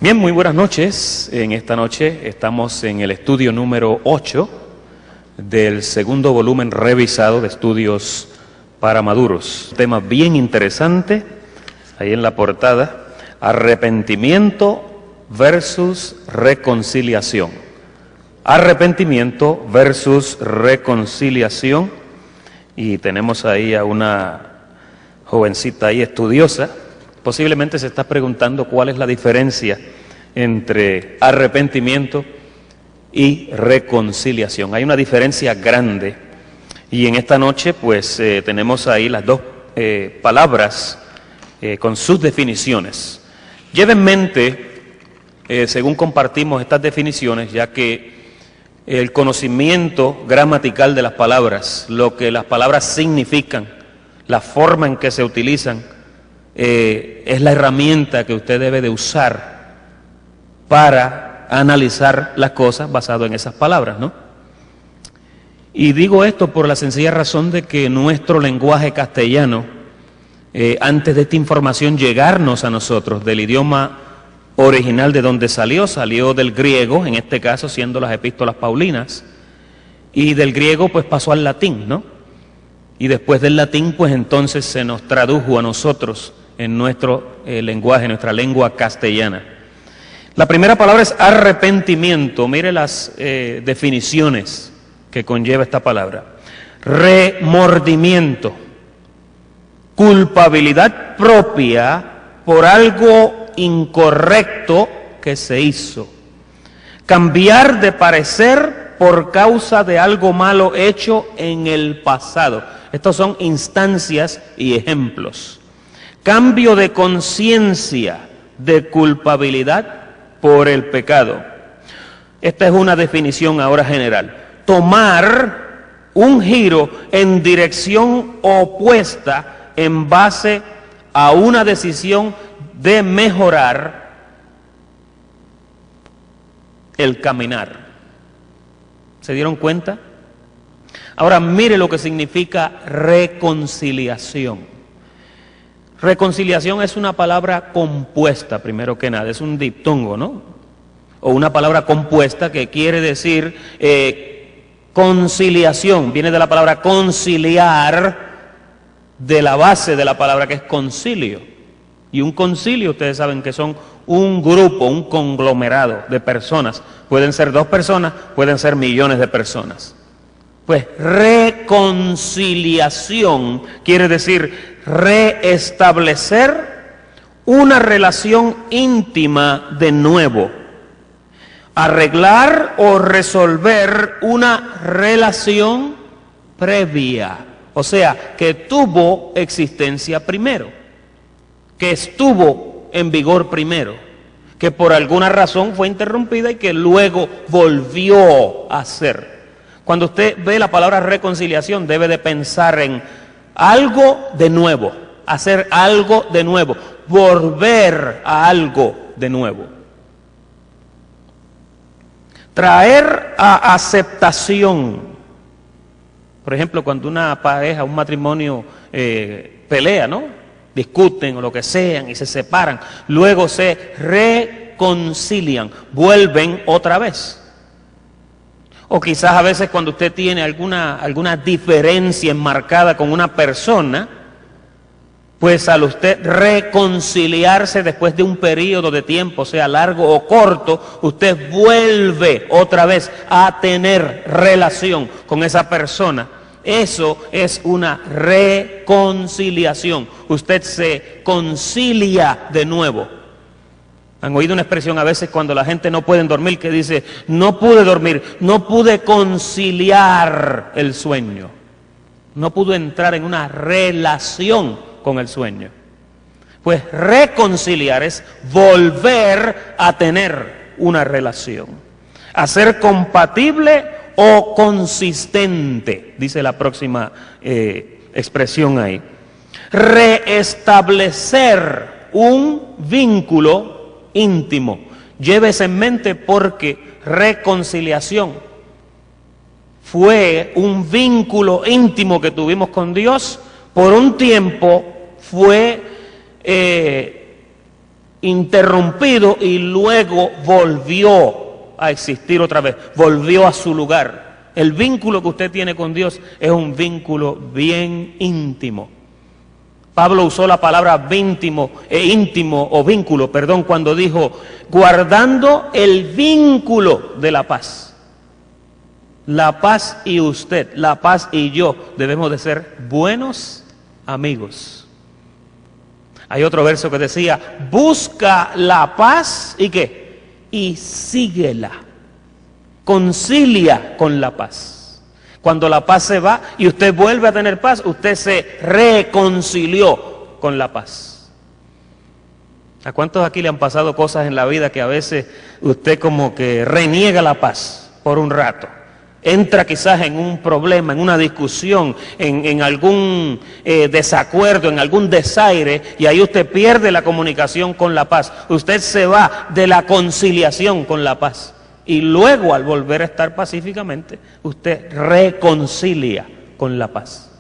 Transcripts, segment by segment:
Bien, muy buenas noches. En esta noche estamos en el estudio número 8 del segundo volumen revisado de Estudios para Maduros. Tema bien interesante, ahí en la portada, arrepentimiento versus reconciliación. Arrepentimiento versus reconciliación. Y tenemos ahí a una jovencita ahí estudiosa. Posiblemente se está preguntando cuál es la diferencia entre arrepentimiento y reconciliación. Hay una diferencia grande y en esta noche pues tenemos ahí las dos palabras con sus definiciones. Lleve en mente, según compartimos estas definiciones, ya que el conocimiento gramatical de las palabras, lo que las palabras significan, la forma en que se utilizan, es la herramienta que usted debe de usar para analizar las cosas basado en esas palabras, ¿no? Y digo esto por la sencilla razón de que nuestro lenguaje castellano, antes de esta información llegarnos a nosotros del idioma original de donde salió del griego, en este caso siendo las epístolas paulinas, y del griego pues pasó al latín, ¿no? Y después del latín pues entonces se nos tradujo a nosotros en nuestro lenguaje, nuestra lengua castellana. La primera palabra es arrepentimiento. Mire las definiciones que conlleva esta palabra. Remordimiento, culpabilidad propia por algo incorrecto que se hizo. Cambiar de parecer por causa de algo malo hecho en el pasado. Estos son instancias y ejemplos. Cambio de conciencia, de culpabilidad por el pecado. Esta es una definición ahora general. Tomar un giro en dirección opuesta en base a una decisión de mejorar el caminar. ¿Se dieron cuenta? Ahora mire lo que significa reconciliación. Reconciliación es una palabra compuesta, primero que nada, es un diptongo, ¿no? O una palabra compuesta que quiere decir conciliación, viene de la palabra conciliar, de la base de la palabra que es concilio. Y un concilio, ustedes saben que son un grupo, un conglomerado de personas. Pueden ser 2 personas, pueden ser millones de personas. Pues reconciliación quiere decir reestablecer una relación íntima de nuevo, arreglar o resolver una relación previa, o sea, que tuvo existencia primero, que estuvo en vigor primero, que por alguna razón fue interrumpida y que luego volvió a ser. Cuando usted ve la palabra reconciliación, debe de pensar en algo de nuevo, hacer algo de nuevo, volver a algo de nuevo. Traer a aceptación. Por ejemplo, cuando una pareja, un matrimonio pelea, ¿no? Discuten o lo que sean y se separan, luego se reconcilian, vuelven otra vez. O quizás a veces cuando usted tiene alguna diferencia enmarcada con una persona, pues al usted reconciliarse después de un periodo de tiempo, sea largo o corto, usted vuelve otra vez a tener relación con esa persona. Eso es una reconciliación. Usted se concilia de nuevo. Han oído una expresión a veces cuando la gente no puede dormir que dice, no pude dormir, no pude conciliar el sueño. No pude entrar en una relación con el sueño. Pues reconciliar es volver a tener una relación. Hacer compatible o consistente, dice la próxima expresión ahí. Reestablecer un vínculo íntimo. Llévese en mente porque reconciliación fue un vínculo íntimo que tuvimos con Dios. Por un tiempo fue interrumpido y luego volvió a existir otra vez, volvió a su lugar. El vínculo que usted tiene con Dios es un vínculo bien íntimo. Pablo usó la palabra íntimo o vínculo, cuando dijo, guardando el vínculo de la paz. La paz y usted, la paz y yo debemos de ser buenos amigos. Hay otro verso que decía, busca la paz y ¿qué? Y síguela. Concilia con la paz. Cuando la paz se va y usted vuelve a tener paz, usted se reconcilió con la paz. ¿A cuántos aquí le han pasado cosas en la vida que a veces usted como que reniega la paz por un rato? Entra quizás en un problema, en una discusión, en algún desacuerdo, en algún desaire, y ahí usted pierde la comunicación con la paz. Usted se va de la conciliación con la paz. Y luego, al volver a estar pacíficamente, usted reconcilia con la paz.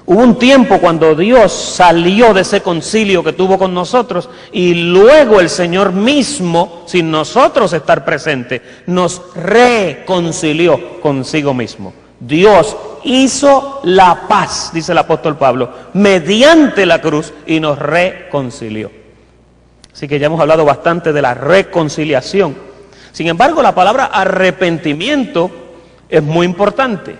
Hubo un tiempo cuando Dios salió de ese concilio que tuvo con nosotros y luego el Señor mismo, sin nosotros estar presentes, nos reconcilió consigo mismo. Dios hizo la paz, dice el apóstol Pablo, mediante la cruz y nos reconcilió. Así que ya hemos hablado bastante de la reconciliación. Sin embargo, la palabra arrepentimiento es muy importante.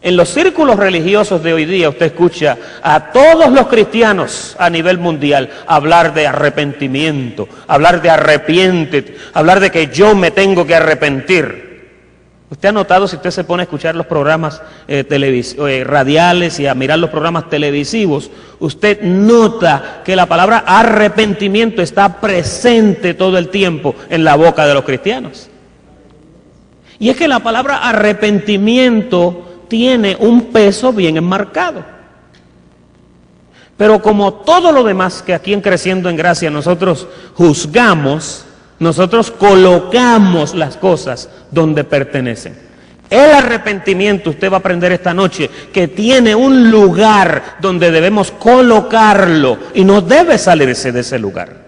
En los círculos religiosos de hoy día usted escucha a todos los cristianos a nivel mundial hablar de arrepentimiento, hablar de arrepiéntete, hablar de que yo me tengo que arrepentir. Usted ha notado, si usted se pone a escuchar los programas radiales y a mirar los programas televisivos, usted nota que la palabra arrepentimiento está presente todo el tiempo en la boca de los cristianos. Y es que la palabra arrepentimiento tiene un peso bien enmarcado. Pero como todo lo demás que aquí en Creciendo en Gracia nosotros juzgamos, nosotros colocamos las cosas donde pertenecen. El arrepentimiento, usted va a aprender esta noche, que tiene un lugar donde debemos colocarlo y no debe salirse de ese lugar.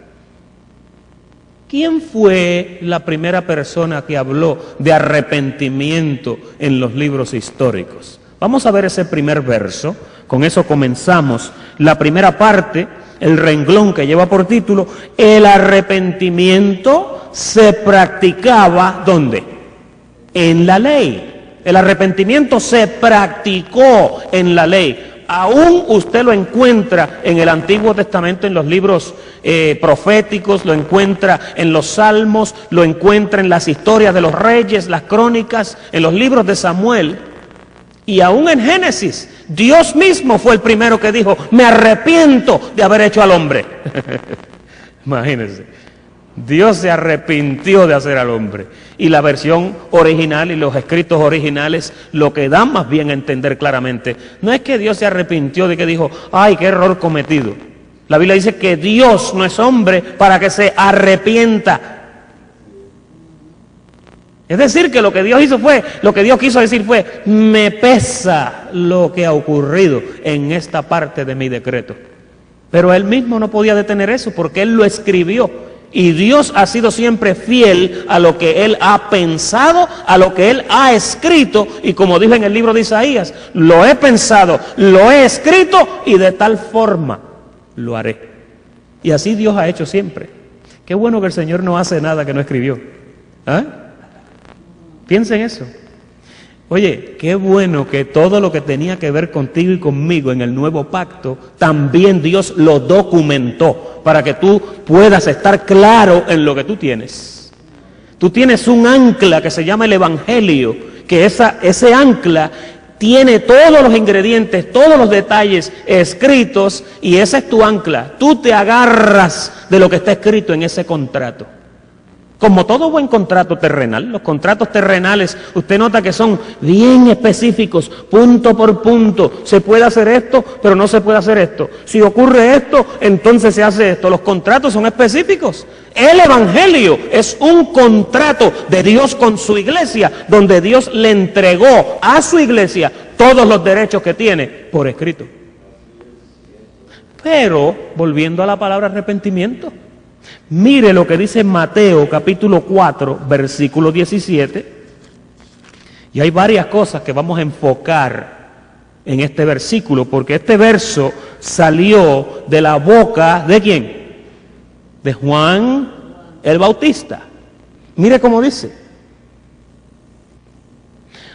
¿Quién fue la primera persona que habló de arrepentimiento en los libros históricos? Vamos a ver ese primer verso, con eso comenzamos la primera parte, el renglón que lleva por título, el arrepentimiento se practicaba, ¿dónde? En la ley. El arrepentimiento se practicó en la ley. Aún usted lo encuentra en el Antiguo Testamento, en los libros proféticos, lo encuentra en los Salmos, lo encuentra en las historias de los reyes, las crónicas, en los libros de Samuel. Y aún en Génesis, Dios mismo fue el primero que dijo, me arrepiento de haber hecho al hombre. Imagínense. Dios se arrepintió de hacer al hombre. Y la versión original y los escritos originales lo que dan más bien a entender claramente, no es que Dios se arrepintió de que dijo, ay, qué error cometido. La Biblia dice que Dios no es hombre para que se arrepienta. Es decir, que lo que Dios quiso decir fue, me pesa lo que ha ocurrido en esta parte de mi decreto. Pero Él mismo no podía detener eso porque Él lo escribió. Y Dios ha sido siempre fiel a lo que Él ha pensado, a lo que Él ha escrito. Y como dijo en el libro de Isaías, lo he pensado, lo he escrito y de tal forma lo haré. Y así Dios ha hecho siempre. Qué bueno que el Señor no hace nada que no escribió. ¿Ah? Piensa en eso. Oye, qué bueno que todo lo que tenía que ver contigo y conmigo en el nuevo pacto, también Dios lo documentó para que tú puedas estar claro en lo que tú tienes. Tú tienes un ancla que se llama el Evangelio, que ese ancla tiene todos los ingredientes, todos los detalles escritos y ese es tu ancla. Tú te agarras de lo que está escrito en ese contrato. Como todo buen contrato terrenal, los contratos terrenales, usted nota que son bien específicos, punto por punto. Se puede hacer esto, pero no se puede hacer esto. Si ocurre esto, entonces se hace esto. Los contratos son específicos. El Evangelio es un contrato de Dios con su iglesia, donde Dios le entregó a su iglesia todos los derechos que tiene por escrito. Pero, volviendo a la palabra arrepentimiento, Mire lo que dice Mateo capítulo 4, versículo 17. Y hay varias cosas que vamos a enfocar en este versículo, porque este verso salió de la boca ¿de quién? De Juan el Bautista. Mire cómo dice.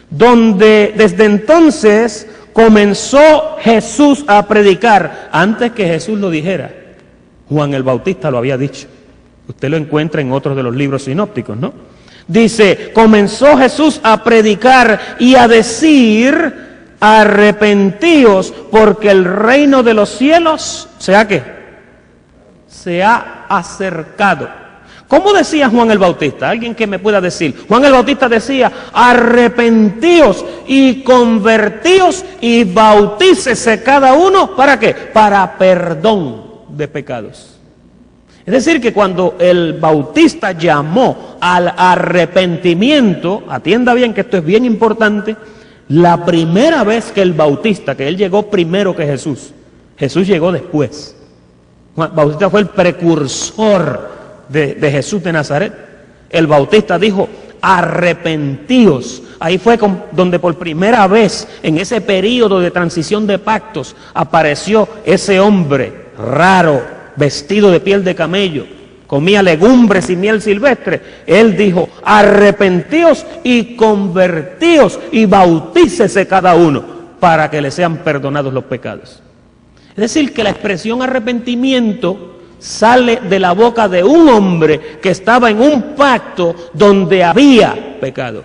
Donde desde entonces comenzó Jesús a predicar, antes que Jesús lo dijera, Juan el Bautista lo había dicho. Usted lo encuentra en otros de los libros sinópticos, ¿no? Dice, comenzó Jesús a predicar y a decir, arrepentíos, porque el reino de los cielos, ¿sea qué? Se ha acercado. ¿Cómo decía Juan el Bautista? Alguien que me pueda decir. Juan el Bautista decía, arrepentíos y convertíos y bautícese cada uno, ¿para qué? Para perdón de pecados. Es decir, que cuando el Bautista llamó al arrepentimiento, atienda bien que esto es bien importante, la primera vez que el Bautista, que él llegó primero que Jesús, Jesús llegó después. Juan Bautista fue el precursor de Jesús de Nazaret. El Bautista dijo, arrepentíos. Ahí fue donde por primera vez, en ese periodo de transición de pactos, apareció ese hombre raro, vestido de piel de camello, comía legumbres y miel silvestre. Él dijo, arrepentíos y convertíos y bautícese cada uno para que le sean perdonados los pecados. Es decir, que la expresión arrepentimiento sale de la boca de un hombre que estaba en un pacto donde había pecado.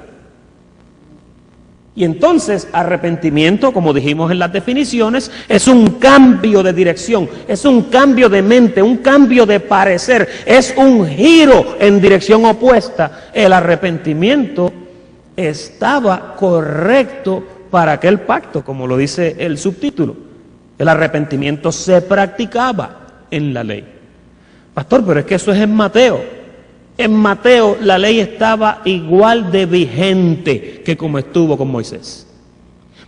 Y entonces arrepentimiento, como dijimos en las definiciones, es un cambio de dirección, es un cambio de mente, un cambio de parecer, es un giro en dirección opuesta. El arrepentimiento estaba correcto para aquel pacto, como lo dice el subtítulo. El arrepentimiento se practicaba en la ley. Pastor, pero es que eso es en Mateo. En Mateo la ley estaba igual de vigente que como estuvo con Moisés.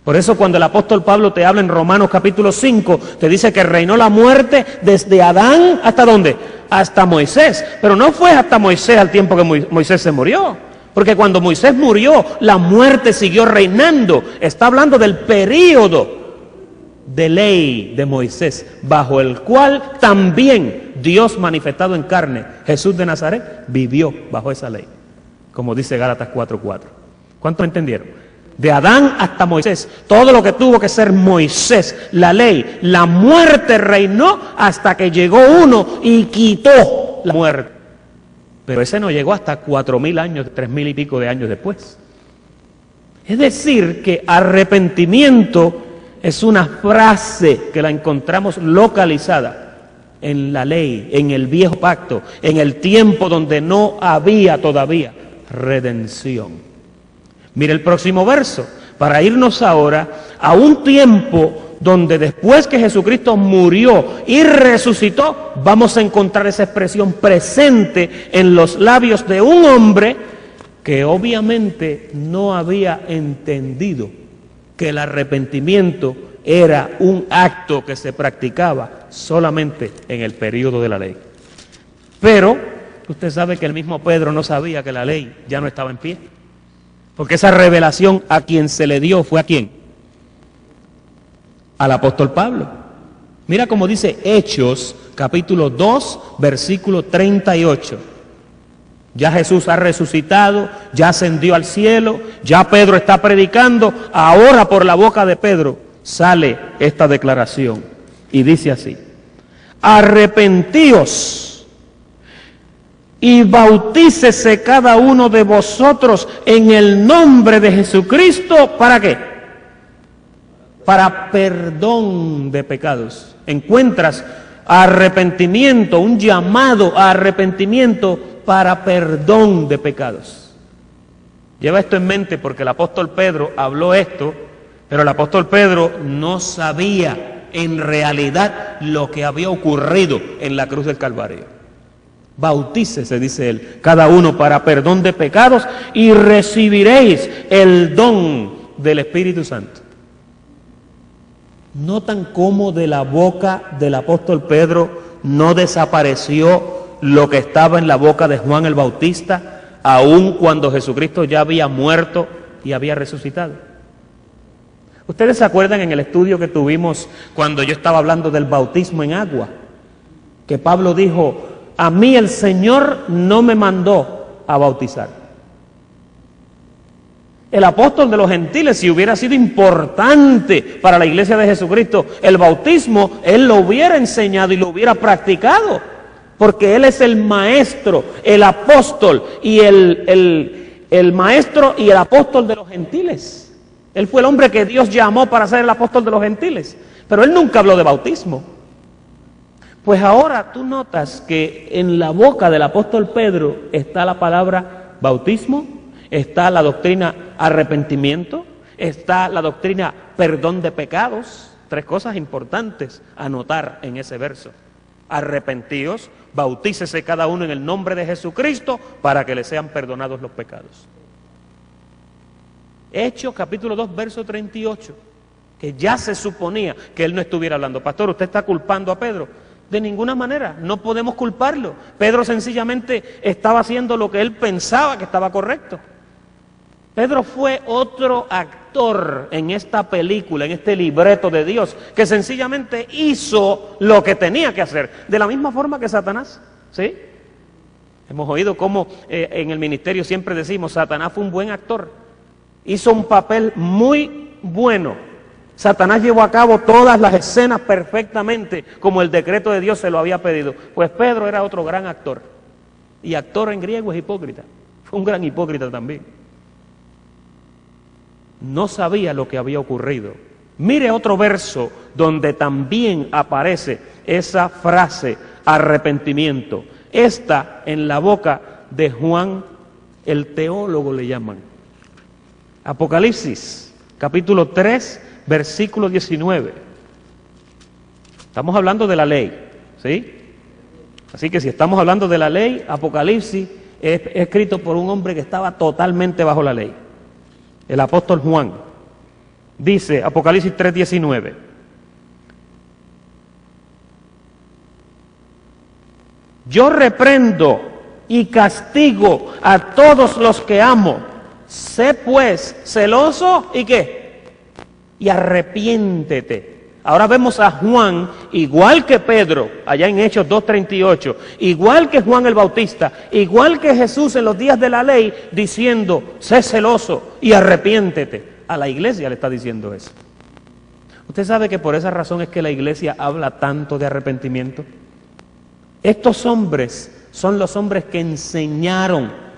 Por eso cuando el apóstol Pablo te habla en Romanos capítulo 5, te dice que reinó la muerte desde Adán hasta ¿dónde? Hasta Moisés. Pero no fue hasta Moisés al tiempo que Moisés se murió. Porque cuando Moisés murió, la muerte siguió reinando. Está hablando del período de ley de Moisés, bajo el cual también Dios manifestado en carne, Jesús de Nazaret, vivió bajo esa ley, como dice Gálatas 4:4. ¿Cuántos entendieron? De Adán hasta Moisés, todo lo que tuvo que ser Moisés, la ley, la muerte reinó hasta que llegó uno y quitó la muerte. Pero ese no llegó hasta 4.000 años, 3.000 y pico de años después. Es decir, que arrepentimiento es una frase que la encontramos localizada en la ley, en el viejo pacto, en el tiempo donde no había todavía redención. Mire el próximo verso, para irnos ahora a un tiempo donde después que Jesucristo murió y resucitó, vamos a encontrar esa expresión presente en los labios de un hombre que obviamente no había entendido que el arrepentimiento era un acto que se practicaba solamente en el periodo de la ley. Pero usted sabe que el mismo Pedro no sabía que la ley ya no estaba en pie, porque esa revelación a quien se le dio fue ¿a quién? Al apóstol Pablo. Mira cómo dice Hechos capítulo 2 versículo 38. Ya Jesús ha resucitado, ya ascendió al cielo, ya Pedro está predicando. Ahora por la boca de Pedro sale esta declaración y dice así: arrepentíos y bautícese cada uno de vosotros en el nombre de Jesucristo. ¿Para qué? Para perdón de pecados. Encuentras arrepentimiento, un llamado a arrepentimiento para perdón de pecados. Lleva esto en mente porque el apóstol Pedro habló esto, pero el apóstol Pedro no sabía en realidad lo que había ocurrido en la cruz del Calvario. Bautícese, dice él, cada uno para perdón de pecados y recibiréis el don del Espíritu Santo. ¿Notan cómo de la boca del apóstol Pedro no desapareció lo que estaba en la boca de Juan el Bautista, aun cuando Jesucristo ya había muerto y había resucitado. ¿Ustedes se acuerdan en el estudio que tuvimos cuando yo estaba hablando del bautismo en agua? Que Pablo dijo, a mí el Señor no me mandó a bautizar. El apóstol de los gentiles, si hubiera sido importante para la iglesia de Jesucristo el bautismo, él lo hubiera enseñado y lo hubiera practicado, porque él es el maestro, el apóstol y el maestro y el apóstol de los gentiles. Él fue el hombre que Dios llamó para ser el apóstol de los gentiles, pero él nunca habló de bautismo. Pues ahora tú notas que en la boca del apóstol Pedro está la palabra bautismo, está la doctrina arrepentimiento, está la doctrina perdón de pecados. Tres cosas importantes a notar en ese verso. Arrepentíos, bautícese cada uno en el nombre de Jesucristo para que le sean perdonados los pecados. Hechos capítulo 2 verso 38, que ya se suponía que él no estuviera hablando. Pastor, ¿usted está culpando a Pedro? De ninguna manera, no podemos culparlo. Pedro sencillamente estaba haciendo lo que él pensaba que estaba correcto. Pedro fue otro actor en esta película, en este libreto de Dios, que sencillamente hizo lo que tenía que hacer, de la misma forma que Satanás, ¿sí? Hemos oído cómo en el ministerio siempre decimos, Satanás fue un buen actor, hizo un papel muy bueno. Satanás llevó a cabo todas las escenas perfectamente, como el decreto de Dios se lo había pedido. Pues Pedro era otro gran actor, y actor en griego es hipócrita, fue un gran hipócrita también. No sabía lo que había ocurrido. Mire otro verso donde también aparece esa frase, arrepentimiento. Esta en la boca de Juan, el teólogo le llaman. Apocalipsis, capítulo 3, versículo 19. Estamos hablando de la ley, ¿sí? Así que si estamos hablando de la ley, Apocalipsis es escrito por un hombre que estaba totalmente bajo la ley. El apóstol Juan dice, Apocalipsis 3:19, yo reprendo y castigo a todos los que amo, sé pues celoso y ¿qué? Y arrepiéntete. Ahora vemos a Juan, igual que Pedro, allá en Hechos 2:38, igual que Juan el Bautista, igual que Jesús en los días de la ley, diciendo, sé celoso y arrepiéntete. A la iglesia le está diciendo eso. ¿Usted sabe que por esa razón es que la iglesia habla tanto de arrepentimiento? Estos hombres son los hombres que enseñaron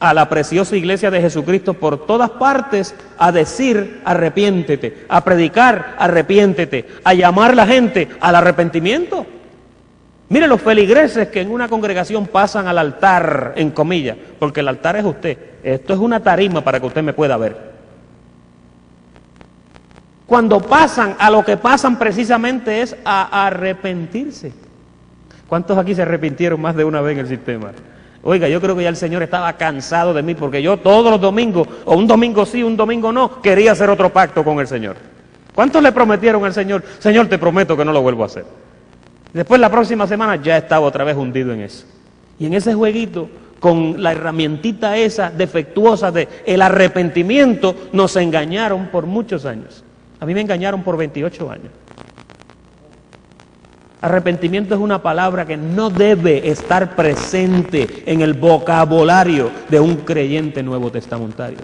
a la preciosa iglesia de Jesucristo por todas partes a decir arrepiéntete, a predicar arrepiéntete, a llamar a la gente al arrepentimiento. Mire los feligreses que en una congregación pasan al altar, en comillas, porque el altar es usted. Esto es una tarima para que usted me pueda ver. Cuando pasan, a lo que pasan precisamente es a arrepentirse. ¿Cuántos aquí se arrepintieron más de una vez en el sistema? Oiga, yo creo que ya el Señor estaba cansado de mí, porque yo todos los domingos, o un domingo sí, un domingo no, quería hacer otro pacto con el Señor. ¿Cuántos le prometieron al Señor? Señor, te prometo que no lo vuelvo a hacer. Después la próxima semana ya estaba otra vez hundido en eso. Y en ese jueguito, con la herramientita esa defectuosa de el arrepentimiento, nos engañaron por muchos años. A mí me engañaron por 28 años. Arrepentimiento es una palabra que no debe estar presente en el vocabulario de un creyente nuevo testamentario.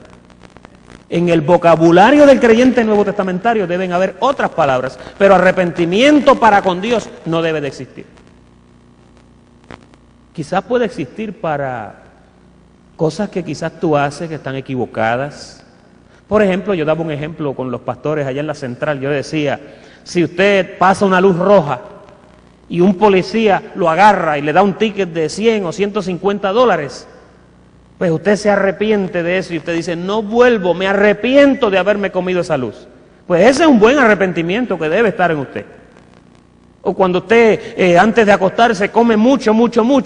En el vocabulario del creyente nuevo testamentario deben haber otras palabras, pero arrepentimiento para con Dios no debe de existir. Quizás puede existir para cosas que quizás tú haces que están equivocadas. Por ejemplo, yo daba un ejemplo con los pastores allá en la central. Yo decía, si usted pasa una luz roja y un policía lo agarra y le da un ticket de 100 o 150 dólares, pues usted se arrepiente de eso y usted dice, no vuelvo, me arrepiento de haberme comido esa luz. Pues ese es un buen arrepentimiento que debe estar en usted. O cuando usted antes de acostarse come mucho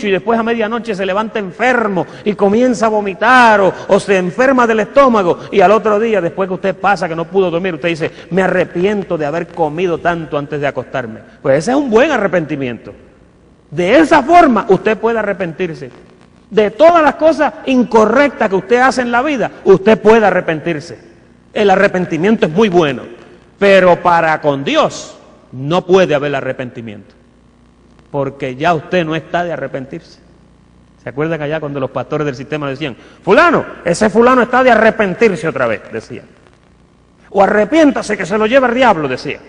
y después a medianoche se levanta enfermo y comienza a vomitar o se enferma del estómago y al otro día, después que usted pasa que no pudo dormir, usted dice, me arrepiento de haber comido tanto antes de acostarme. Pues ese es un buen arrepentimiento. De esa forma usted puede arrepentirse. De todas las cosas incorrectas que usted hace en la vida, usted puede arrepentirse. El arrepentimiento es muy bueno, pero para con Dios no puede haber arrepentimiento, porque ya usted no está de arrepentirse. ¿Se acuerdan allá cuando los pastores del sistema decían, fulano, ese fulano está de arrepentirse otra vez? Decían. O arrepiéntase que se lo lleva el diablo, decían.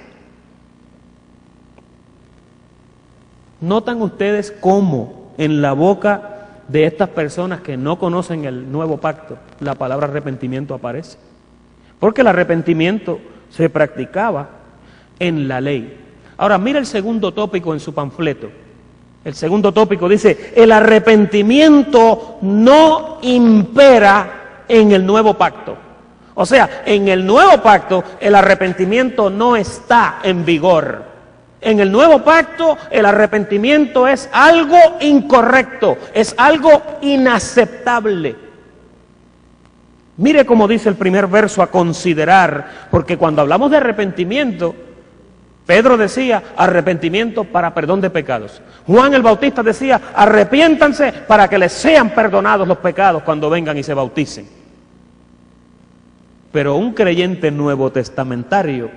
¿Notan ustedes cómo en la boca de estas personas que no conocen el nuevo pacto la palabra arrepentimiento aparece? Porque el arrepentimiento se practicaba en la ley. Ahora, mira el segundo tópico en su panfleto. El segundo tópico dice, el arrepentimiento no impera en el nuevo pacto. O sea, en el nuevo pacto el arrepentimiento no está en vigor. En el nuevo pacto el arrepentimiento es algo incorrecto, es algo inaceptable. Mire cómo dice el primer verso a considerar, porque cuando hablamos de arrepentimiento, Pedro decía arrepentimiento para perdón de pecados. Juan el Bautista decía arrepiéntanse para que les sean perdonados los pecados cuando vengan y se bauticen. Pero un creyente nuevo testamentario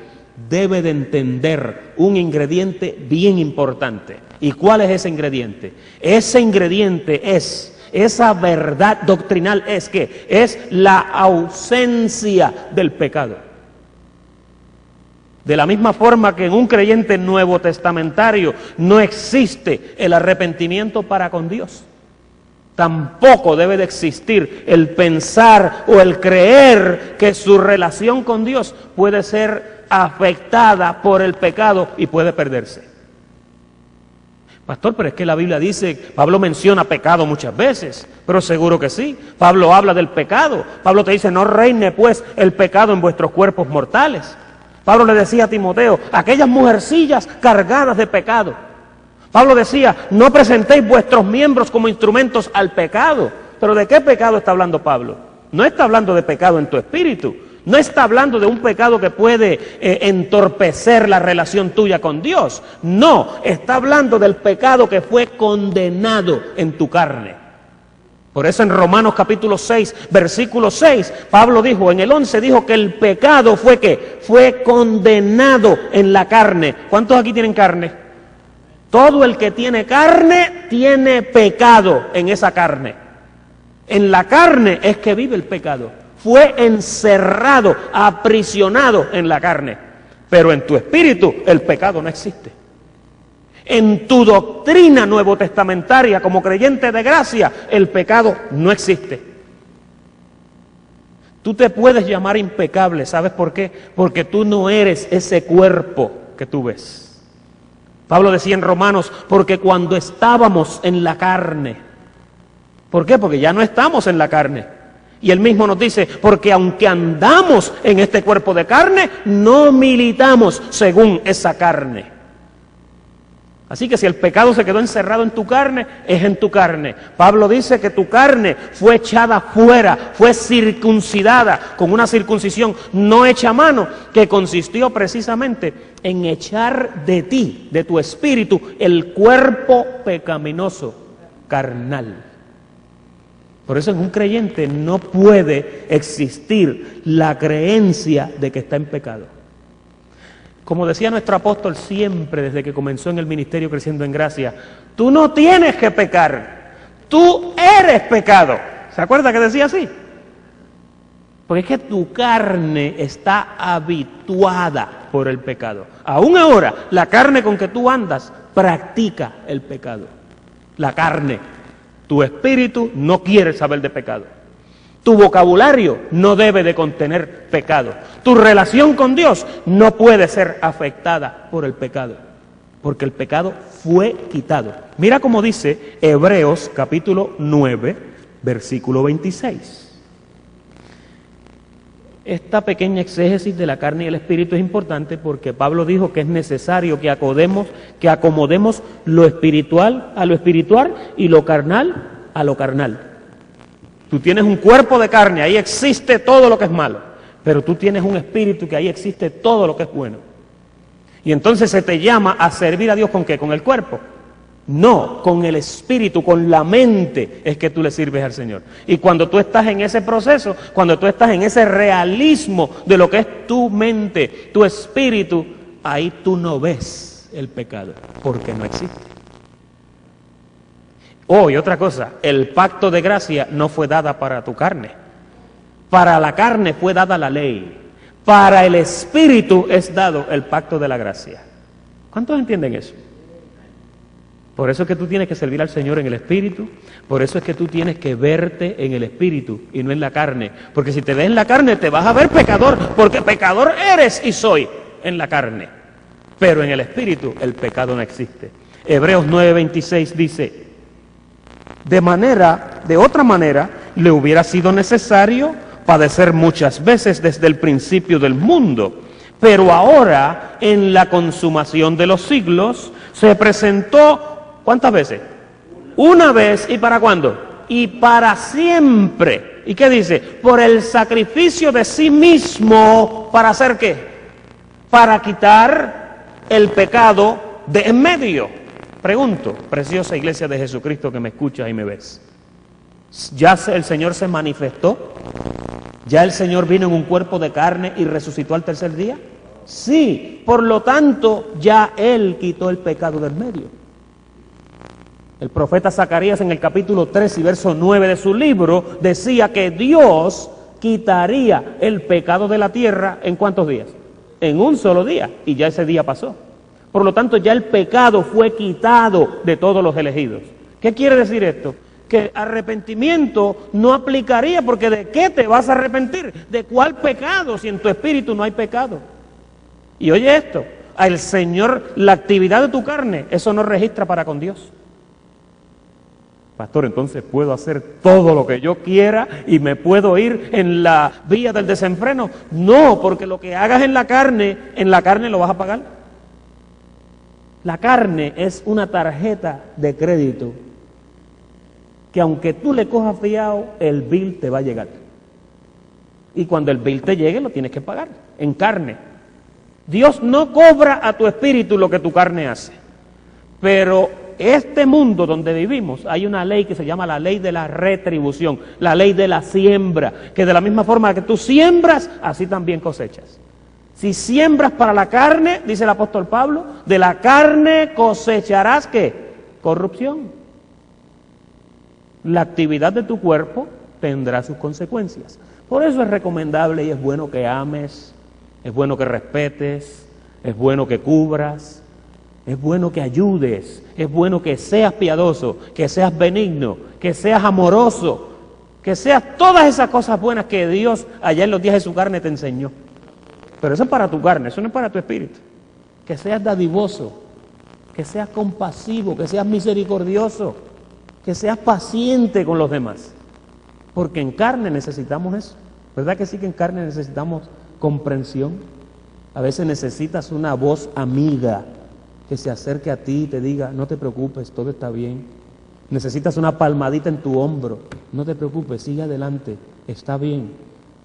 debe de entender un ingrediente bien importante. ¿Y cuál es ese ingrediente? Ese ingrediente es, esa verdad doctrinal es que es la ausencia del pecado. De la misma forma que en un creyente nuevo testamentario no existe el arrepentimiento para con Dios, tampoco debe de existir el pensar o el creer que su relación con Dios puede ser afectada por el pecado y puede perderse. Pastor, pero es que la Biblia dice, Pablo menciona pecado muchas veces, pero seguro que sí. Pablo habla del pecado. Pablo te dice, no reine pues el pecado en vuestros cuerpos mortales. Pablo le decía a Timoteo, aquellas mujercillas cargadas de pecado. Pablo decía, no presentéis vuestros miembros como instrumentos al pecado. ¿Pero de qué pecado está hablando Pablo? No está hablando de pecado en tu espíritu. No está hablando de un pecado que puede entorpecer la relación tuya con Dios. No, está hablando del pecado que fue condenado en tu carne. Por eso en Romanos capítulo 6, versículo 6, Pablo dijo, en el 11 dijo que el pecado fue ¿qué? Fue condenado en la carne. ¿Cuántos aquí tienen carne? Todo el que tiene carne tiene pecado en esa carne. En la carne es que vive el pecado. Fue encerrado, aprisionado en la carne. Pero en tu espíritu el pecado no existe. En tu doctrina nuevo testamentaria como creyente de gracia, el pecado no existe. Tú te puedes llamar impecable, ¿sabes por qué? Porque tú no eres ese cuerpo que tú ves. Pablo decía en Romanos, porque cuando estábamos en la carne, ¿por qué? Porque ya no estamos en la carne. Y él mismo nos dice, porque aunque andamos en este cuerpo de carne, no militamos según esa carne. Así que si el pecado se quedó encerrado en tu carne, es en tu carne. Pablo dice que tu carne fue echada fuera, fue circuncidada con una circuncisión no hecha a mano, que consistió precisamente en echar de ti, de tu espíritu, el cuerpo pecaminoso, carnal. Por eso en un creyente no puede existir la creencia de que está en pecado. Como decía nuestro apóstol siempre desde que comenzó en el ministerio Creciendo en Gracia, tú no tienes que pecar, tú eres pecado. ¿Se acuerda que decía así? Porque es que tu carne está habituada por el pecado. Aún ahora, la carne con que tú andas practica el pecado. La carne, tu espíritu no quiere saber de pecado. Tu vocabulario no debe de contener pecado. Tu relación con Dios no puede ser afectada por el pecado, porque el pecado fue quitado. Mira cómo dice Hebreos capítulo 9, versículo 26. Esta pequeña exégesis de la carne y el espíritu es importante porque Pablo dijo que es necesario que acomodemos lo espiritual a lo espiritual y lo carnal a lo carnal. Tú tienes un cuerpo de carne, ahí existe todo lo que es malo, pero tú tienes un espíritu que ahí existe todo lo que es bueno. Y entonces se te llama a servir a Dios ¿con qué? Con el cuerpo. No, con el espíritu, con la mente es que tú le sirves al Señor. Y cuando tú estás en ese proceso, cuando tú estás en ese realismo de lo que es tu mente, tu espíritu, ahí tú no ves el pecado, porque no existe. Oh, y otra cosa, el pacto de gracia no fue dada para tu carne. Para la carne fue dada la ley. Para el espíritu es dado el pacto de la gracia. ¿Cuántos entienden eso? Por eso es que tú tienes que servir al Señor en el espíritu. Por eso es que tú tienes que verte en el espíritu y no en la carne. Porque si te ves en la carne te vas a ver pecador, porque pecador eres y soy en la carne. Pero en el espíritu el pecado no existe. Hebreos 9:26 dice: de otra manera, le hubiera sido necesario padecer muchas veces desde el principio del mundo. Pero ahora, en la consumación de los siglos, se presentó, ¿cuántas veces? Una vez, ¿y para cuándo? Y para siempre. ¿Y qué dice? Por el sacrificio de sí mismo, ¿para hacer qué? Para quitar el pecado de en medio. Pregunto, preciosa iglesia de Jesucristo que me escuchas y me ves, ¿ya el Señor se manifestó? ¿Ya el Señor vino en un cuerpo de carne y resucitó al tercer día? Sí, por lo tanto, ya Él quitó el pecado del medio. El profeta Zacarías en el capítulo 3 y verso 9 de su libro decía que Dios quitaría el pecado de la tierra ¿en cuántos días? En un solo día, y ya ese día pasó. Por lo tanto, ya el pecado fue quitado de todos los elegidos. ¿Qué quiere decir esto? Que arrepentimiento no aplicaría, porque ¿de qué te vas a arrepentir? ¿De cuál pecado si en tu espíritu no hay pecado? Y oye esto, al Señor, la actividad de tu carne, eso no registra para con Dios. Pastor, entonces puedo hacer todo lo que yo quiera y me puedo ir en la vía del desenfreno. No, porque lo que hagas en la carne lo vas a pagar. La carne es una tarjeta de crédito que aunque tú le cojas fiado, el bill te va a llegar. Y cuando el bill te llegue, lo tienes que pagar en carne. Dios no cobra a tu espíritu lo que tu carne hace. Pero este mundo donde vivimos, hay una ley que se llama la ley de la retribución, la ley de la siembra, que de la misma forma que tú siembras, así también cosechas. Si siembras para la carne, dice el apóstol Pablo, de la carne cosecharás ¿qué? Corrupción. La actividad de tu cuerpo tendrá sus consecuencias. Por eso es recomendable y es bueno que ames, es bueno que respetes, es bueno que cubras, es bueno que ayudes, es bueno que seas piadoso, que seas benigno, que seas amoroso, que seas todas esas cosas buenas que Dios allá en los días de su carne te enseñó. Pero eso es para tu carne, eso no es para tu espíritu. Que seas dadivoso, que seas compasivo, que seas misericordioso, que seas paciente con los demás. Porque en carne necesitamos eso. ¿Verdad que sí que en carne necesitamos comprensión? A veces necesitas una voz amiga que se acerque a ti y te diga, no te preocupes, todo está bien. Necesitas una palmadita en tu hombro, no te preocupes, sigue adelante, está bien,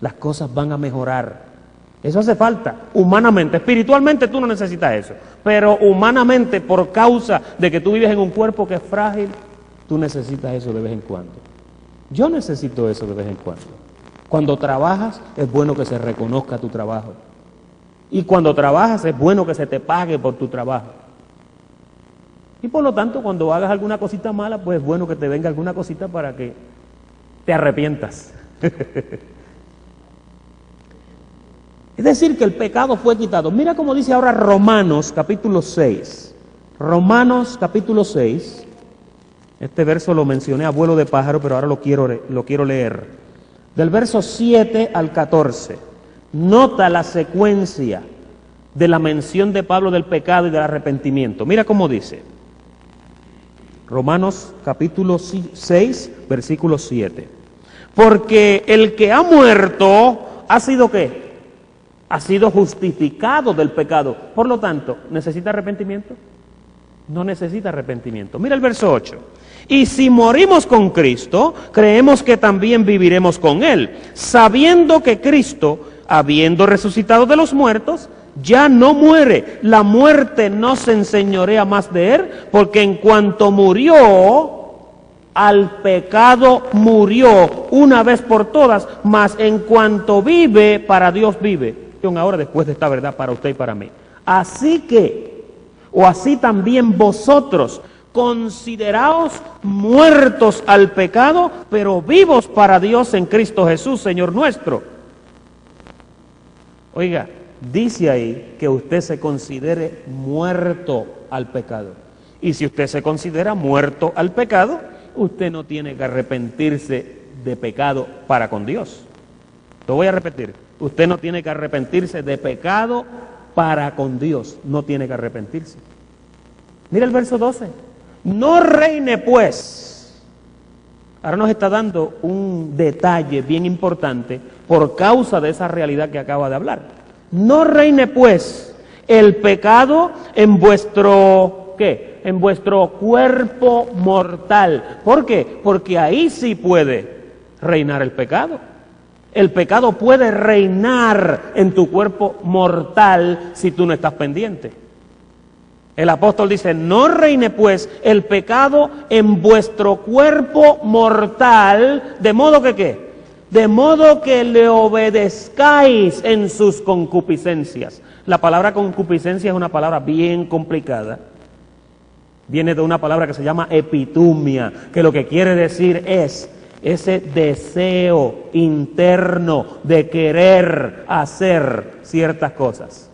las cosas van a mejorar. Eso hace falta, humanamente. Espiritualmente tú no necesitas eso, pero humanamente, por causa de que tú vives en un cuerpo que es frágil, tú necesitas eso de vez en cuando. Yo necesito eso de vez en cuando. Cuando trabajas, es bueno que se reconozca tu trabajo. Y cuando trabajas, es bueno que se te pague por tu trabajo. Y por lo tanto, cuando hagas alguna cosita mala, pues es bueno que te venga alguna cosita para que te arrepientas. Es decir, que el pecado fue quitado. Mira cómo dice ahora Romanos capítulo 6. Romanos capítulo 6. Este verso lo mencioné a vuelo de pájaro, pero ahora lo quiero leer. Del verso 7 al 14. Nota la secuencia de la mención de Pablo del pecado y del arrepentimiento. Mira cómo dice. Romanos capítulo 6, versículo 7. Porque el que ha muerto ha sido ¿qué? Ha sido justificado del pecado. Por lo tanto, ¿necesita arrepentimiento? No necesita arrepentimiento. Mira el verso 8. Y si morimos con Cristo, creemos que también viviremos con Él, sabiendo que Cristo, habiendo resucitado de los muertos, ya no muere, la muerte no se enseñorea más de él, porque en cuanto murió, al pecado murió una vez por todas, mas en cuanto vive, para Dios vive. Ahora después de esta verdad para usted y para mí. Así que, o así también vosotros, consideraos muertos al pecado, pero vivos para Dios en Cristo Jesús, Señor nuestro. Oiga, dice ahí que usted se considere muerto al pecado. Y si usted se considera muerto al pecado, usted no tiene que arrepentirse de pecado para con Dios. Lo voy a repetir. Usted no tiene que arrepentirse de pecado para con Dios. No tiene que arrepentirse. Mira el verso 12. No reine pues. Ahora nos está dando un detalle bien importante por causa de esa realidad que acaba de hablar. No reine pues el pecado en vuestro, ¿qué? En vuestro cuerpo mortal. ¿Por qué? Porque ahí sí puede reinar el pecado. El pecado puede reinar en tu cuerpo mortal si tú no estás pendiente. El apóstol dice, no reine pues el pecado en vuestro cuerpo mortal, de modo que ¿qué? De modo que le obedezcáis en sus concupiscencias. La palabra concupiscencia es una palabra bien complicada. Viene de una palabra que se llama epitumia, que lo que quiere decir es ese deseo interno de querer hacer ciertas cosas.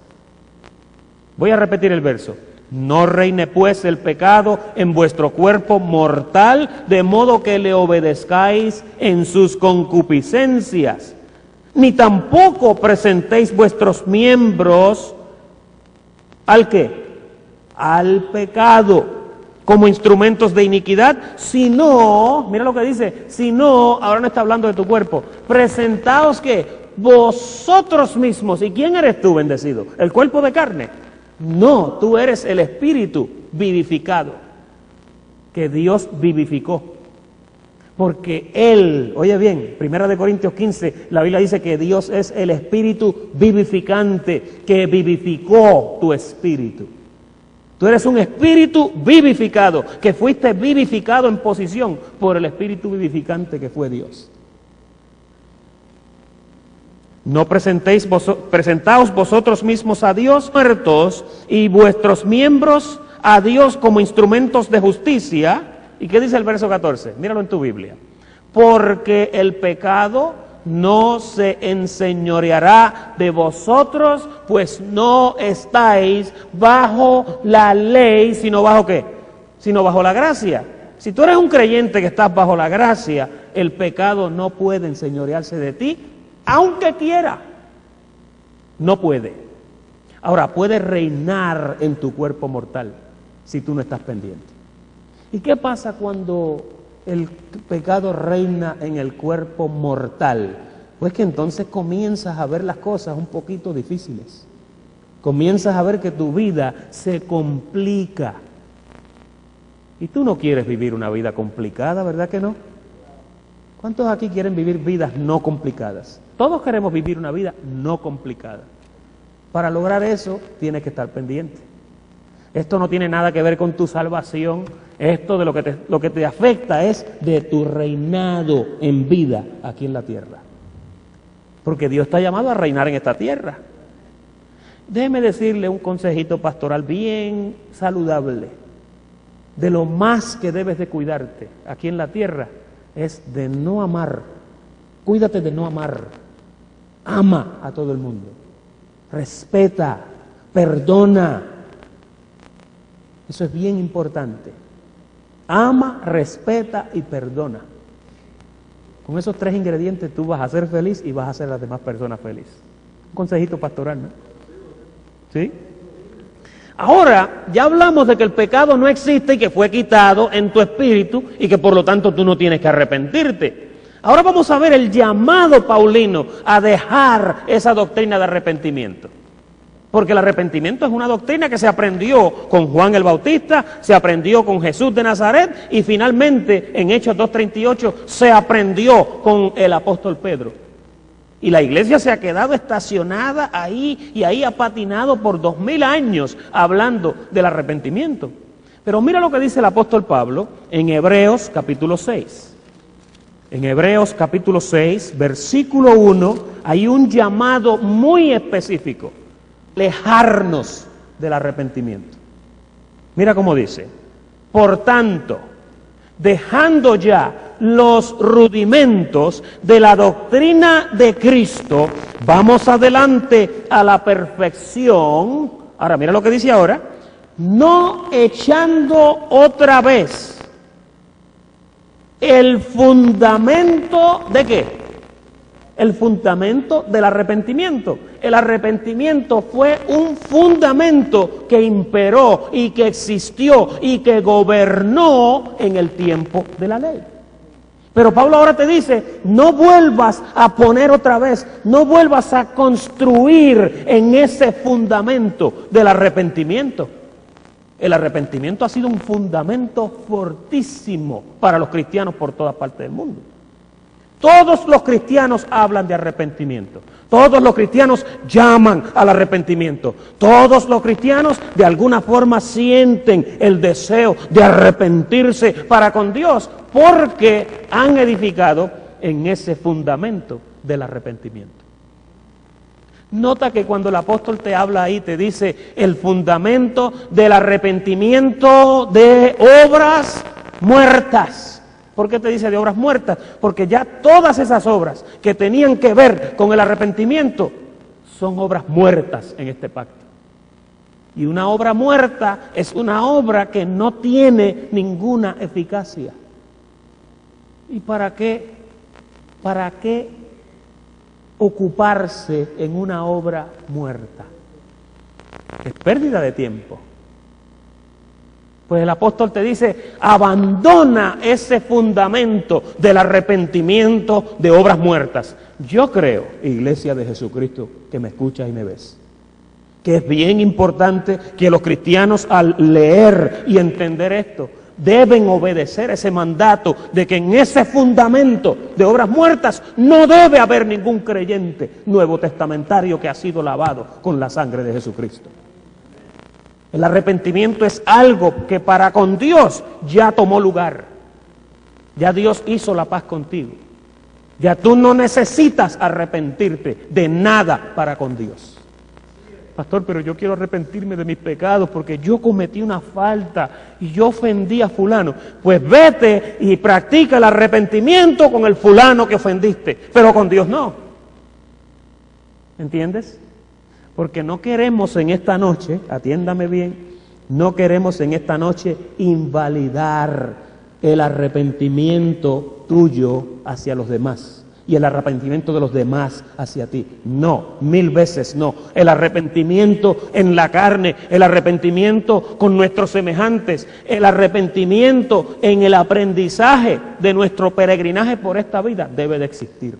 Voy a repetir el verso. No reine pues el pecado en vuestro cuerpo mortal, de modo que le obedezcáis en sus concupiscencias. Ni tampoco presentéis vuestros miembros ¿al qué? Al pecado, como instrumentos de iniquidad, sino, mira lo que dice, sino, ahora no está hablando de tu cuerpo, presentaos que vosotros mismos. ¿Y quién eres tú, bendecido? ¿El cuerpo de carne? No, tú eres el espíritu vivificado, que Dios vivificó. Porque Él, oye bien, 1 Corintios 15, la Biblia dice que Dios es el espíritu vivificante, que vivificó tu espíritu. Tú eres un espíritu vivificado, que fuiste vivificado en posición por el espíritu vivificante que fue Dios. No presentaos vosotros mismos a Dios muertos y vuestros miembros a Dios como instrumentos de justicia. ¿Y qué dice el verso 14? Míralo en tu Biblia. Porque el pecado no se enseñoreará de vosotros, pues no estáis bajo la ley, sino bajo ¿qué? Sino bajo la gracia. Si tú eres un creyente que estás bajo la gracia, el pecado no puede enseñorearse de ti, aunque quiera. No puede. Ahora, puede reinar en tu cuerpo mortal si tú no estás pendiente. ¿Y qué pasa cuando el pecado reina en el cuerpo mortal? Pues que entonces comienzas a ver las cosas un poquito difíciles. Comienzas a ver que tu vida se complica. Y tú no quieres vivir una vida complicada, ¿verdad que no? ¿Cuántos aquí quieren vivir vidas no complicadas? Todos queremos vivir una vida no complicada. Para lograr eso, tienes que estar pendiente. Esto no tiene nada que ver con tu salvación. Esto de lo que te afecta es de tu reinado en vida aquí en la tierra. Porque Dios está llamado a reinar en esta tierra. Déjeme decirle un consejito pastoral bien saludable. De lo más que debes de cuidarte aquí en la tierra es de no amar. Cuídate de no amar. Ama a todo el mundo. Respeta, perdona. Eso es bien importante. Ama, respeta y perdona. Con esos 3 ingredientes tú vas a ser feliz y vas a hacer a las demás personas felices. Un consejito pastoral, ¿no? ¿Sí? Ahora, ya hablamos de que el pecado no existe y que fue quitado en tu espíritu y que por lo tanto tú no tienes que arrepentirte. Ahora vamos a ver el llamado paulino a dejar esa doctrina de arrepentimiento. Porque el arrepentimiento es una doctrina que se aprendió con Juan el Bautista, se aprendió con Jesús de Nazaret y finalmente en Hechos 2:38 se aprendió con el apóstol Pedro. Y la iglesia se ha quedado estacionada ahí y ahí ha patinado por 2000 años hablando del arrepentimiento. Pero mira lo que dice el apóstol Pablo en Hebreos capítulo 6. En Hebreos capítulo 6, versículo 1, hay un llamado muy específico: alejarnos del arrepentimiento. Mira cómo dice: por tanto, dejando ya los rudimentos de la doctrina de Cristo, vamos adelante a la perfección. Ahora, mira lo que dice ahora: no echando otra vez el fundamento ¿de qué? El fundamento del arrepentimiento. El arrepentimiento fue un fundamento que imperó y que existió y que gobernó en el tiempo de la ley. Pero Pablo ahora te dice: no vuelvas a poner otra vez, no vuelvas a construir en ese fundamento del arrepentimiento. El arrepentimiento ha sido un fundamento fortísimo para los cristianos por todas partes del mundo. Todos los cristianos hablan de arrepentimiento. Todos los cristianos llaman al arrepentimiento. Todos los cristianos de alguna forma sienten el deseo de arrepentirse para con Dios, porque han edificado en ese fundamento del arrepentimiento. Nota que cuando el apóstol te habla ahí, te dice el fundamento del arrepentimiento de obras muertas. ¿Por qué te dice de obras muertas? Porque ya todas esas obras que tenían que ver con el arrepentimiento son obras muertas en este pacto. Y una obra muerta es una obra que no tiene ninguna eficacia. ¿Y para qué? ¿Para qué ocuparse en una obra muerta? Es pérdida de tiempo. Pues el apóstol te dice: abandona ese fundamento del arrepentimiento de obras muertas. Yo creo, Iglesia de Jesucristo, que me escuchas y me ves, que es bien importante que los cristianos, al leer y entender esto, deben obedecer ese mandato de que en ese fundamento de obras muertas no debe haber ningún creyente nuevo testamentario que ha sido lavado con la sangre de Jesucristo. El arrepentimiento es algo que para con Dios ya tomó lugar. Ya Dios hizo la paz contigo. Ya tú no necesitas arrepentirte de nada para con Dios. Pastor, pero yo quiero arrepentirme de mis pecados porque yo cometí una falta y yo ofendí a fulano. Pues vete y practica el arrepentimiento con el fulano que ofendiste, pero con Dios no. ¿Entiendes? Porque no queremos en esta noche, atiéndame bien, no queremos en esta noche invalidar el arrepentimiento tuyo hacia los demás y el arrepentimiento de los demás hacia ti. No, 1000 veces no. El arrepentimiento en la carne, el arrepentimiento con nuestros semejantes, el arrepentimiento en el aprendizaje de nuestro peregrinaje por esta vida debe de existir.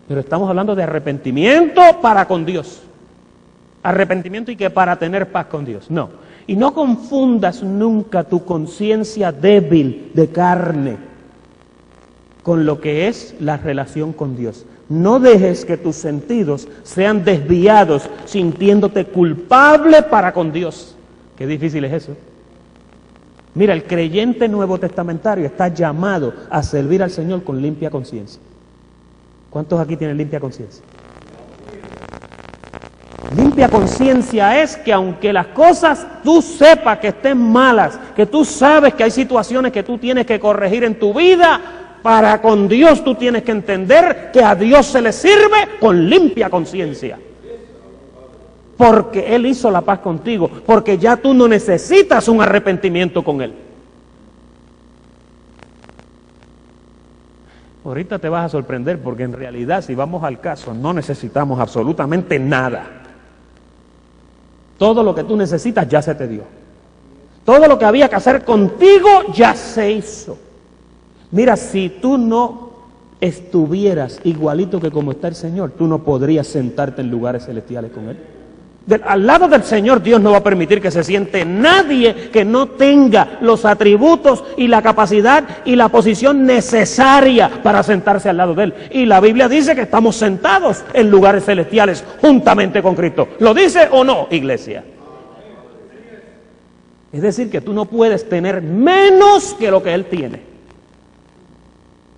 Pero estamos hablando de arrepentimiento para con Dios. Arrepentimiento y que para tener paz con Dios. No. Y no confundas nunca tu conciencia débil de carne con lo que es la relación con Dios. No dejes que tus sentidos sean desviados sintiéndote culpable para con Dios. Qué difícil es eso. Mira, el creyente nuevo testamentario está llamado a servir al Señor con limpia conciencia. ¿Cuántos aquí tienen limpia conciencia? Limpia conciencia es que aunque las cosas tú sepas que estén malas, que tú sabes que hay situaciones que tú tienes que corregir en tu vida, para con Dios tú tienes que entender que a Dios se le sirve con limpia conciencia. Porque Él hizo la paz contigo, porque ya tú no necesitas un arrepentimiento con Él. Ahorita te vas a sorprender porque en realidad, si vamos al caso, no necesitamos absolutamente nada. Todo lo que tú necesitas ya se te dio. Todo lo que había que hacer contigo ya se hizo. Mira, si tú no estuvieras igualito que como está el Señor, tú no podrías sentarte en lugares celestiales con Él. Al lado del Señor, Dios no va a permitir que se siente nadie que no tenga los atributos y la capacidad y la posición necesaria para sentarse al lado de Él. Y la Biblia dice que estamos sentados en lugares celestiales juntamente con Cristo. ¿Lo dice o no, iglesia? Es decir, que tú no puedes tener menos que lo que Él tiene.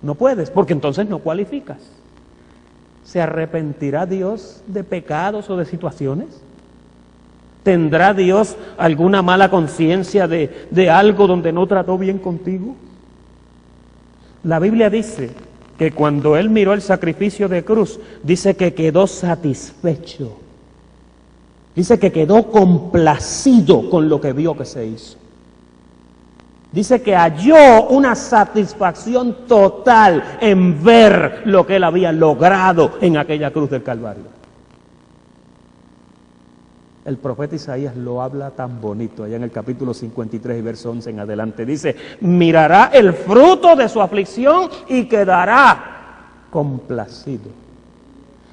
No puedes, porque entonces no cualificas. ¿Se arrepentirá Dios de pecados o de situaciones? ¿Tendrá Dios alguna mala conciencia de algo donde no trató bien contigo? La Biblia dice que cuando Él miró el sacrificio de cruz, dice que quedó satisfecho. Dice que quedó complacido con lo que vio que se hizo. Dice que halló una satisfacción total en ver lo que Él había logrado en aquella cruz del Calvario. El profeta Isaías lo habla tan bonito, allá en el capítulo 53 y verso 11 en adelante. Dice, mirará el fruto de su aflicción y quedará complacido.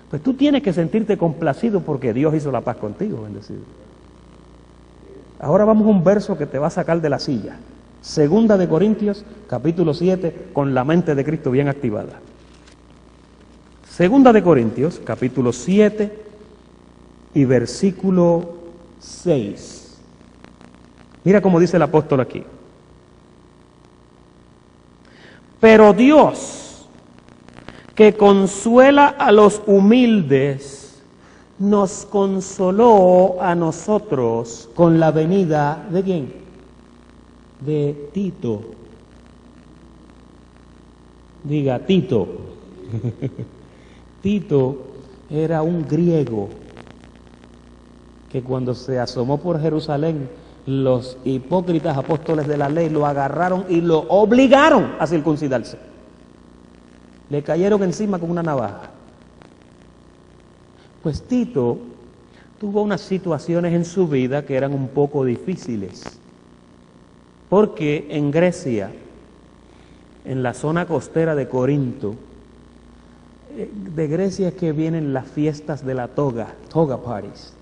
Pues tú tienes que sentirte complacido porque Dios hizo la paz contigo, bendecido. Ahora vamos a un verso que te va a sacar de la silla. Segunda de Corintios, capítulo 7, con la mente de Cristo bien activada. Segunda de Corintios, capítulo 7 y versículo 6. Mira cómo dice el apóstol aquí. Pero Dios, que consuela a los humildes, nos consoló a nosotros con la venida ¿de quién? De Tito. Diga, Tito. Tito era un griego que cuando se asomó por Jerusalén, los hipócritas apóstoles de la ley lo agarraron y lo obligaron a circuncidarse. Le cayeron encima con una navaja. Pues Tito tuvo unas situaciones en su vida que eran un poco difíciles, porque en Grecia, en la zona costera de Corinto, de Grecia es que vienen las fiestas de la toga parties.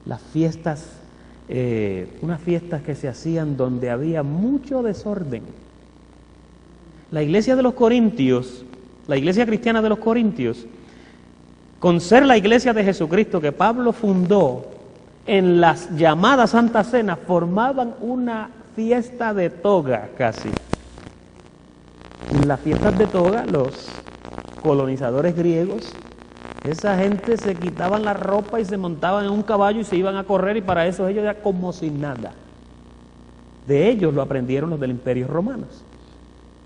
Las fiestas, unas fiestas que se hacían donde había mucho desorden. La iglesia de los Corintios, la iglesia cristiana de los Corintios, con ser la iglesia de Jesucristo que Pablo fundó, en las llamadas Santa Cena formaban una fiesta de toga casi. En las fiestas de toga, los colonizadores griegos, esa gente se quitaban la ropa y se montaban en un caballo y se iban a correr, y para eso ellos era como si nada. De ellos lo aprendieron los del Imperio Romano.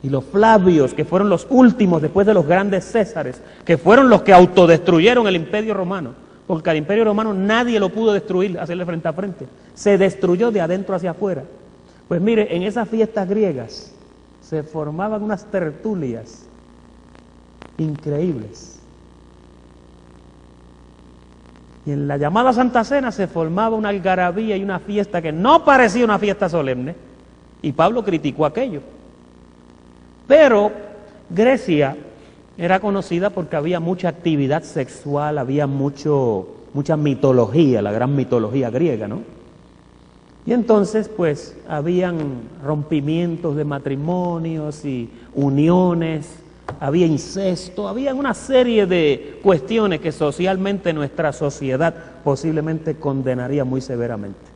Y los Flavios, que fueron los últimos después de los grandes Césares, que fueron los que autodestruyeron el Imperio Romano, porque al Imperio Romano nadie lo pudo destruir, hacerle frente a frente. Se destruyó de adentro hacia afuera. Pues mire, en esas fiestas griegas se formaban unas tertulias increíbles. Y en la llamada Santa Cena se formaba una algarabía y una fiesta que no parecía una fiesta solemne, y Pablo criticó aquello. Pero Grecia era conocida porque había mucha actividad sexual, había mucha mitología, la gran mitología griega, ¿no? Y entonces, pues, habían rompimientos de matrimonios y uniones, había incesto, había una serie de cuestiones que socialmente nuestra sociedad posiblemente condenaría muy severamente.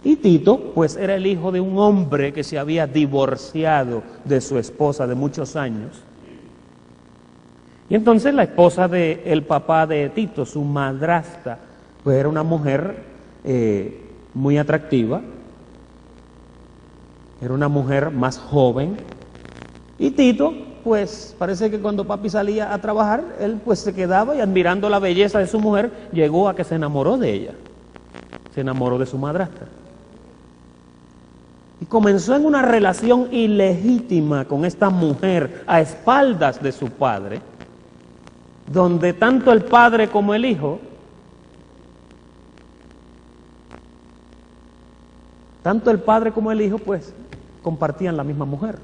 Y Tito, pues, era el hijo de un hombre que se había divorciado de su esposa de muchos años. Y entonces la esposa del papá de Tito, su madrastra, pues era una mujer muy atractiva, era una mujer más joven. Y Tito, pues parece que cuando papi salía a trabajar, él pues se quedaba y admirando la belleza de su mujer, llegó a que se enamoró de ella, se enamoró de su madrastra. Y comenzó en una relación ilegítima con esta mujer a espaldas de su padre, donde tanto el padre como el hijo, pues compartían la misma mujer.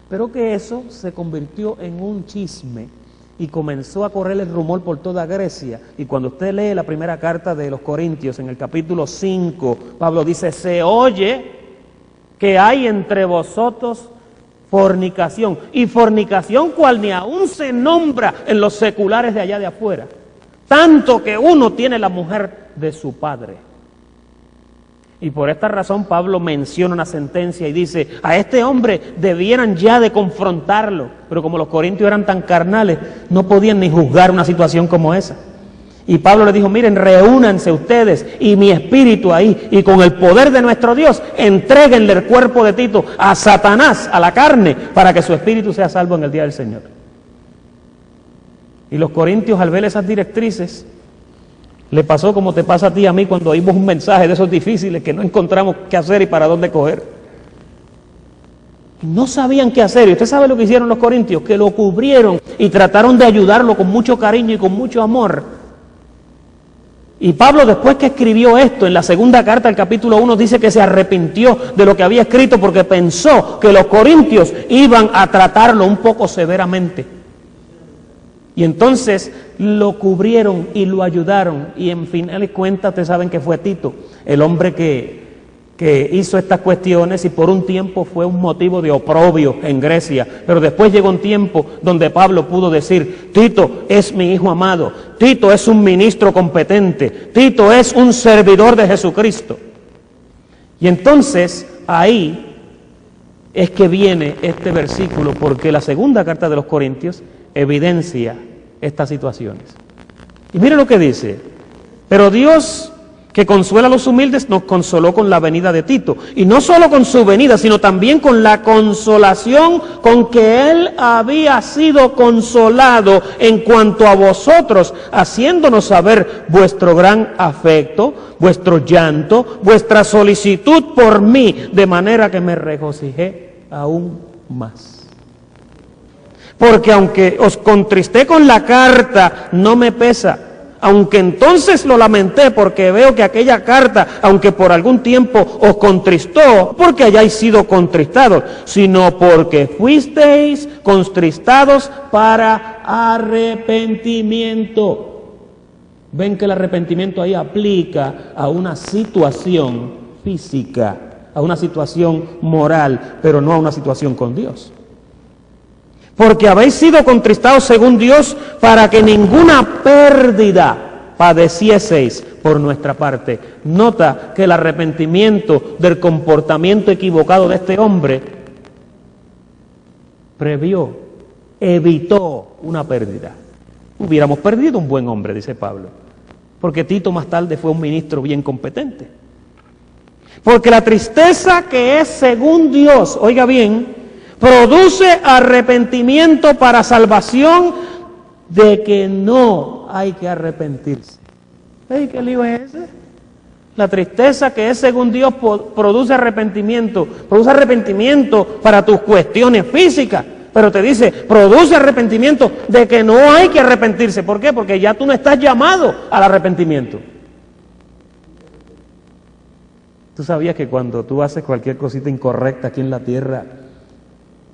Pero que eso se convirtió en un chisme y comenzó a correr el rumor por toda Grecia. Y cuando usted lee la primera carta de los Corintios, en el capítulo 5, Pablo dice, se oye que hay entre vosotros fornicación. Y fornicación cual ni aún se nombra en los seculares de allá de afuera. Tanto que uno tiene la mujer de su padre. Y por esta razón Pablo menciona una sentencia y dice, a este hombre debieran ya de confrontarlo. Pero como los corintios eran tan carnales, no podían ni juzgar una situación como esa. Y Pablo le dijo, miren, reúnanse ustedes y mi espíritu ahí, y con el poder de nuestro Dios, entréguenle el cuerpo de Tito a Satanás, a la carne, para que su espíritu sea salvo en el día del Señor. Y los corintios, al ver esas directrices, le pasó como te pasa a ti y a mí cuando oímos un mensaje de esos difíciles que no encontramos qué hacer y para dónde coger. No sabían qué hacer. Y usted sabe lo que hicieron los corintios, que lo cubrieron y trataron de ayudarlo con mucho cariño y con mucho amor. Y Pablo, después que escribió esto en la segunda carta, el capítulo 1, dice que se arrepintió de lo que había escrito porque pensó que los corintios iban a tratarlo un poco severamente. Y entonces lo cubrieron y lo ayudaron. Y en final de cuentas, ustedes saben que fue Tito, el hombre que hizo estas cuestiones y por un tiempo fue un motivo de oprobio en Grecia. Pero después llegó un tiempo donde Pablo pudo decir, Tito es mi hijo amado, Tito es un ministro competente, Tito es un servidor de Jesucristo. Y entonces ahí es que viene este versículo, porque la segunda carta de los Corintios evidencia estas situaciones. Y mire lo que dice, pero Dios, que consuela a los humildes, nos consoló con la venida de Tito, y no solo con su venida, sino también con la consolación con que él había sido consolado en cuanto a vosotros, haciéndonos saber vuestro gran afecto, vuestro llanto, vuestra solicitud por mí, de manera que me regocijé aún más. Porque aunque os contristé con la carta, no me pesa. Aunque entonces lo lamenté, porque veo que aquella carta, aunque por algún tiempo os contristó, porque hayáis sido contristados, sino porque fuisteis contristados para arrepentimiento. Ven que el arrepentimiento ahí aplica a una situación física, a una situación moral, pero no a una situación con Dios. Porque habéis sido contristados según Dios para que ninguna pérdida padecieseis por nuestra parte. Nota que el arrepentimiento del comportamiento equivocado de este hombre evitó una pérdida. Hubiéramos perdido un buen hombre, dice Pablo, porque Tito más tarde fue un ministro bien competente. Porque la tristeza que es según Dios, oiga bien, produce arrepentimiento para salvación, de que no hay que arrepentirse. ¿Qué lío es ese? La tristeza que es según Dios produce arrepentimiento para tus cuestiones físicas, pero te dice, produce arrepentimiento de que no hay que arrepentirse. ¿Por qué? Porque ya tú no estás llamado al arrepentimiento. ¿Tú sabías que cuando tú haces cualquier cosita incorrecta aquí en la tierra,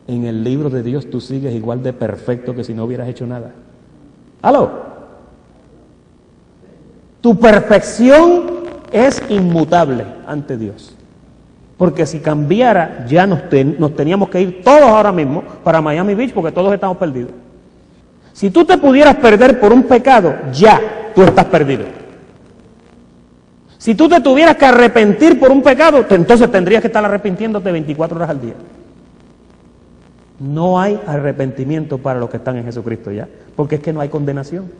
en el libro de Dios tú sigues igual de perfecto que si no hubieras hecho nada? ¿Aló? Tu perfección es inmutable ante Dios. Porque si cambiara, ya nos teníamos que ir todos ahora mismo para Miami Beach, porque todos estamos perdidos. Si tú te pudieras perder por un pecado, ya tú estás perdido. Si tú te tuvieras que arrepentir por un pecado, entonces tendrías que estar arrepintiéndote 24 horas al día. No hay arrepentimiento para los que están en Jesucristo ya, porque es que no hay condenación.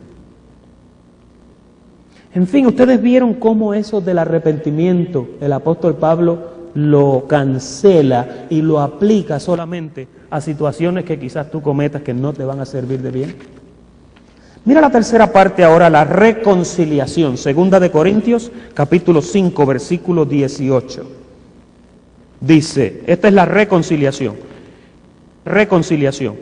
En fin, ustedes vieron cómo eso del arrepentimiento, el apóstol Pablo lo cancela y lo aplica solamente a situaciones que quizás tú cometas que no te van a servir de bien. Mira la tercera parte ahora, la reconciliación. Segunda de Corintios, capítulo 5, versículo 18. Dice, esta es la reconciliación. Reconciliación.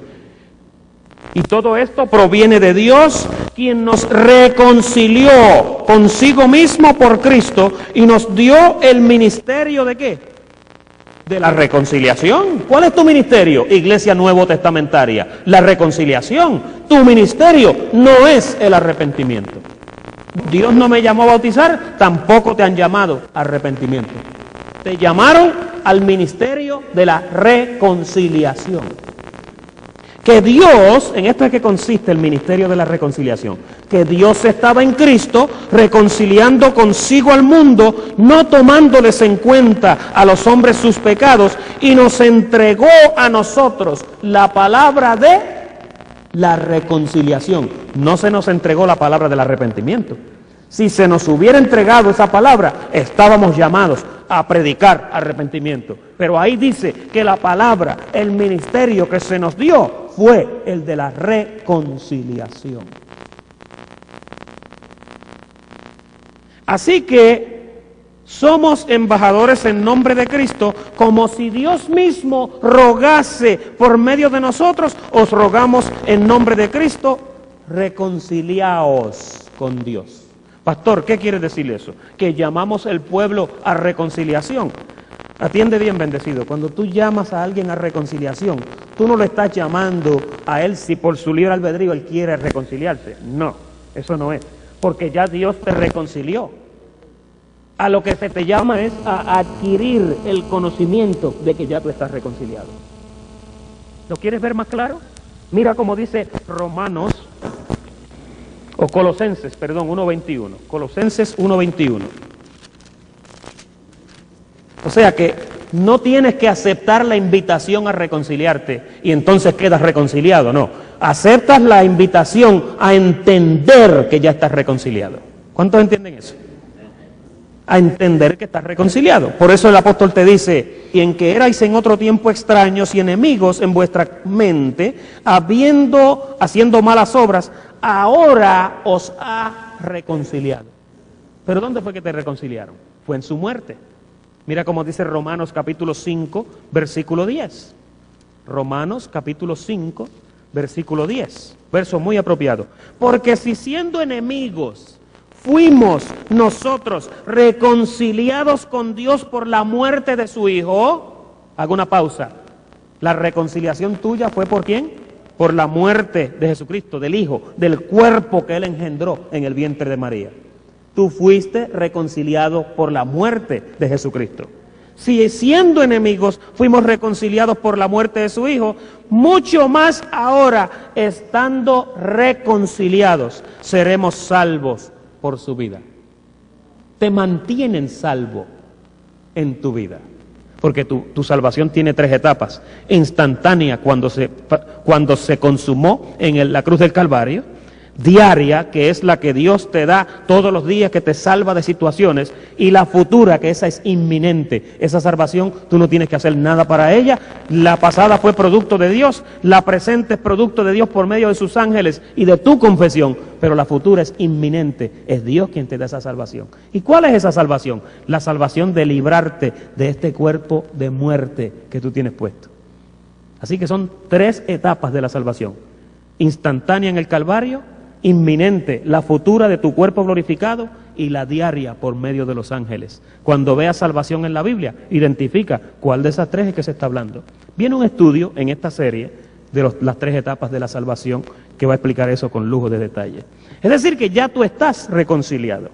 Y todo esto proviene de Dios, quien nos reconcilió consigo mismo por Cristo y nos dio el ministerio ¿de qué? de la reconciliación. ¿Cuál es tu ministerio? Iglesia Nuevo Testamentaria. La reconciliación. Tu ministerio no es el arrepentimiento. Dios no me llamó a bautizar, tampoco te han llamado a arrepentimiento. Te llamaron al ministerio de la reconciliación. Que Dios, en esto es que consiste el ministerio de la reconciliación, que Dios estaba en Cristo reconciliando consigo al mundo, no tomándoles en cuenta a los hombres sus pecados, y nos entregó a nosotros la palabra de la reconciliación. No se nos entregó la palabra del arrepentimiento. Si se nos hubiera entregado esa palabra, estábamos llamados a predicar arrepentimiento. Pero ahí dice que la palabra, el ministerio que se nos dio, fue el de la reconciliación. Así que somos embajadores en nombre de Cristo, como si Dios mismo rogase por medio de nosotros. Os rogamos en nombre de Cristo, reconciliaos con Dios. Pastor, ¿qué quiere decir eso? Que llamamos el pueblo a reconciliación. Atiende bien, bendecido. Cuando tú llamas a alguien a reconciliación, tú no le estás llamando a él si por su libre albedrío él quiere reconciliarse. No, eso no es. Porque ya Dios te reconcilió. A lo que se te llama es a adquirir el conocimiento de que ya tú estás reconciliado. ¿Lo quieres ver más claro? Mira cómo dice Romanos, o Colosenses, perdón, 1:21. Colosenses 1:21. O sea que no tienes que aceptar la invitación a reconciliarte y entonces quedas reconciliado, no. Aceptas la invitación a entender que ya estás reconciliado. ¿Cuántos entienden eso? A entender que estás reconciliado. Por eso el apóstol te dice, y en que erais en otro tiempo extraños y enemigos en vuestra mente, haciendo malas obras, ahora os ha reconciliado. ¿Pero dónde fue que te reconciliaron? Fue en su muerte. Mira cómo dice Romanos capítulo 5, versículo 10. Romanos capítulo 5, versículo 10. Verso muy apropiado. Porque si siendo enemigos fuimos nosotros reconciliados con Dios por la muerte de su Hijo. Hago una pausa. La reconciliación tuya fue ¿por quién? Por la muerte de Jesucristo, del Hijo, del cuerpo que Él engendró en el vientre de María. Tú fuiste reconciliado por la muerte de Jesucristo. Si siendo enemigos fuimos reconciliados por la muerte de su Hijo, mucho más ahora, estando reconciliados, seremos salvos por su vida. Te mantienen salvo en tu vida. Porque tu salvación tiene 3 etapas. Instantánea cuando se consumó en la cruz del Calvario. Diaria, que es la que Dios te da todos los días, que te salva de situaciones. Y la futura, que esa es inminente. Esa salvación tú no tienes que hacer nada para ella. La pasada fue producto de Dios. La presente es producto de Dios por medio de sus ángeles y de tu confesión. Pero la futura es inminente. Es Dios quien te da esa salvación. ¿Y cuál es esa salvación? La salvación de librarte de este cuerpo de muerte que tú tienes puesto. Así que son 3 etapas de la salvación. Instantánea en el Calvario, inminente, la futura de tu cuerpo glorificado, y la diaria por medio de los ángeles. Cuando veas salvación en la Biblia, identifica cuál de esas 3 es que se está hablando. Viene un estudio en esta serie de las 3 etapas de la salvación que va a explicar eso con lujo de detalle. Es decir, que ya tú estás reconciliado.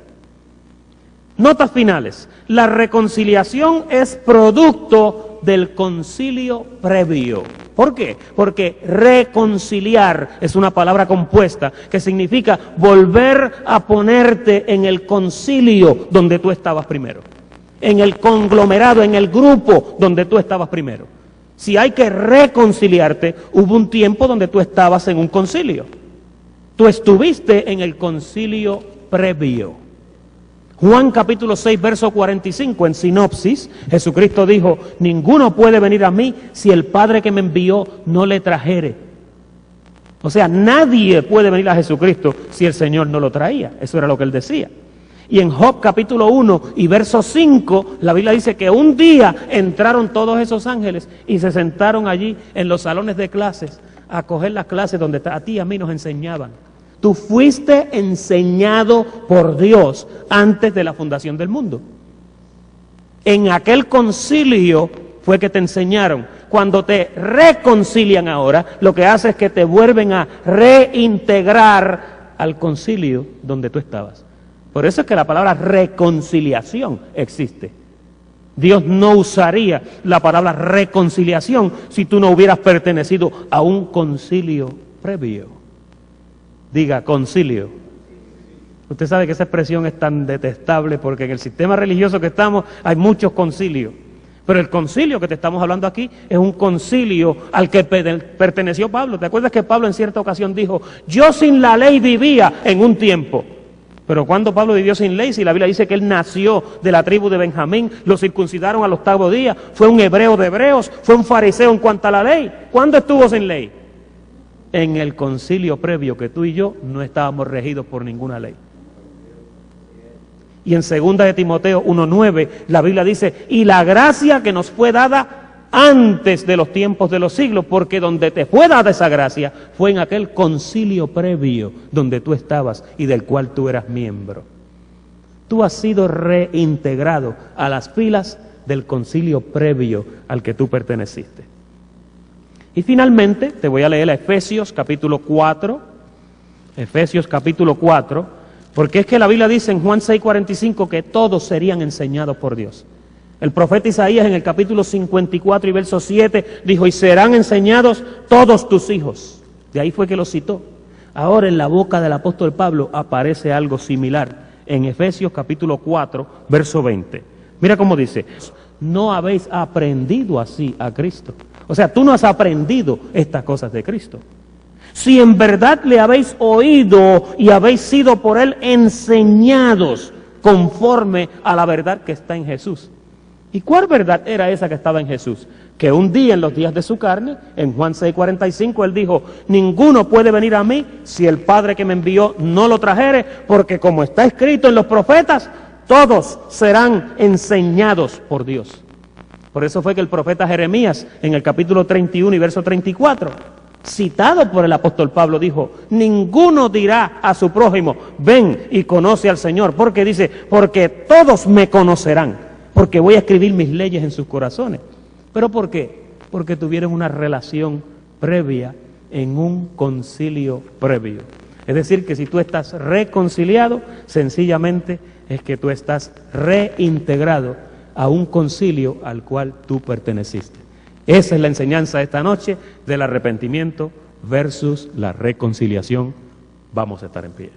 Notas finales. La reconciliación es producto del concilio previo. ¿Por qué? Porque reconciliar es una palabra compuesta que significa volver a ponerte en el concilio donde tú estabas primero. En el conglomerado, en el grupo donde tú estabas primero. Si hay que reconciliarte, hubo un tiempo donde tú estabas en un concilio. Tú estuviste en el concilio previo. Juan capítulo 6, verso 45, en sinopsis, Jesucristo dijo, ninguno puede venir a mí si el Padre que me envió no le trajere. O sea, nadie puede venir a Jesucristo si el Señor no lo traía. Eso era lo que Él decía. Y en Job capítulo 1 y verso 5, la Biblia dice que un día entraron todos esos ángeles y se sentaron allí en los salones de clases a coger las clases donde a ti y a mí nos enseñaban. Tú fuiste enseñado por Dios antes de la fundación del mundo. En aquel concilio fue que te enseñaron. Cuando te reconcilian ahora, lo que hace es que te vuelven a reintegrar al concilio donde tú estabas. Por eso es que la palabra reconciliación existe. Dios no usaría la palabra reconciliación si tú no hubieras pertenecido a un concilio previo. Diga, concilio. Usted sabe que esa expresión es tan detestable porque en el sistema religioso que estamos hay muchos concilios. Pero el concilio que te estamos hablando aquí es un concilio al que perteneció Pablo. ¿Te acuerdas que Pablo en cierta ocasión dijo, yo sin la ley vivía en un tiempo? Pero ¿cuándo Pablo vivió sin ley? Si la Biblia dice que él nació de la tribu de Benjamín, lo circuncidaron al 8º día, fue un hebreo de hebreos, fue un fariseo en cuanto a la ley. ¿Cuándo estuvo sin ley? En el concilio previo que tú y yo no estábamos regidos por ninguna ley. Y en 2 de Timoteo 1:9 la Biblia dice, y la gracia que nos fue dada antes de los tiempos de los siglos, porque donde te fue dada esa gracia fue en aquel concilio previo donde tú estabas y del cual tú eras miembro. Tú has sido reintegrado a las filas del concilio previo al que tú perteneciste. Y finalmente te voy a leer a Efesios capítulo 4, porque es que la Biblia dice en Juan 6:45 que todos serían enseñados por Dios. El profeta Isaías en el capítulo 54 y verso 7 dijo, y serán enseñados todos tus hijos. De ahí fue que lo citó. Ahora en la boca del apóstol Pablo aparece algo similar en Efesios capítulo 4, verso 20. Mira cómo dice, no habéis aprendido así a Cristo. O sea, tú no has aprendido estas cosas de Cristo. Si en verdad le habéis oído y habéis sido por él enseñados conforme a la verdad que está en Jesús. ¿Y cuál verdad era esa que estaba en Jesús? Que un día en los días de su carne, en Juan 6:45, él dijo, ninguno puede venir a mí si el Padre que me envió no lo trajere, porque como está escrito en los profetas, todos serán enseñados por Dios. Por eso fue que el profeta Jeremías, en el capítulo 31 y verso 34, citado por el apóstol Pablo, dijo, ninguno dirá a su prójimo, ven y conoce al Señor, porque dice, porque todos me conocerán, porque voy a escribir mis leyes en sus corazones. ¿Pero por qué? Porque tuvieron una relación previa en un concilio previo. Es decir, que si tú estás reconciliado, sencillamente es que tú estás reintegrado a un concilio al cual tú perteneciste. Esa es la enseñanza de esta noche del arrepentimiento versus la reconciliación. Vamos a estar en pie.